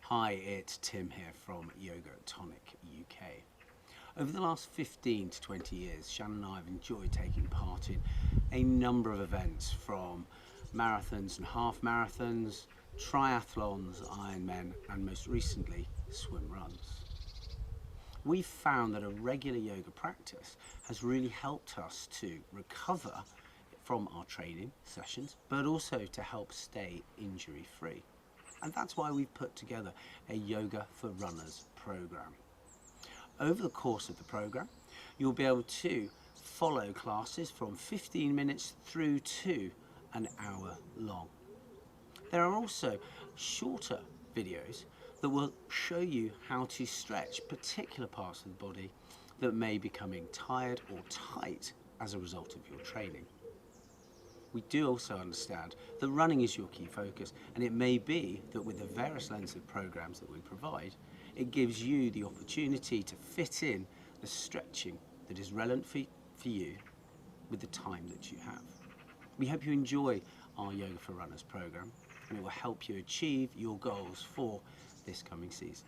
Hi, it's Tim here from Yoga Tonic UK. Over the last 15 to 20 years, Shannon and I have enjoyed taking part in a number of events, from marathons and half marathons, triathlons, Ironmen, and most recently, swim runs. We've found that a regular yoga practice has really helped us to recover from our training sessions, but also to help stay injury-free. And that's why we've put together a Yoga for Runners program. Over the course of the program, you'll be able to follow classes from 15 minutes through to an hour long. There are also shorter videos that will show you how to stretch particular parts of the body that may be becoming tired or tight as a result of your training. We do also understand that running is your key focus, and it may be that with the various lengths of programs that we provide, it gives you the opportunity to fit in the stretching that is relevant for you with the time that you have. We hope you enjoy our Yoga for Runners program, and it will help you achieve your goals for this coming season.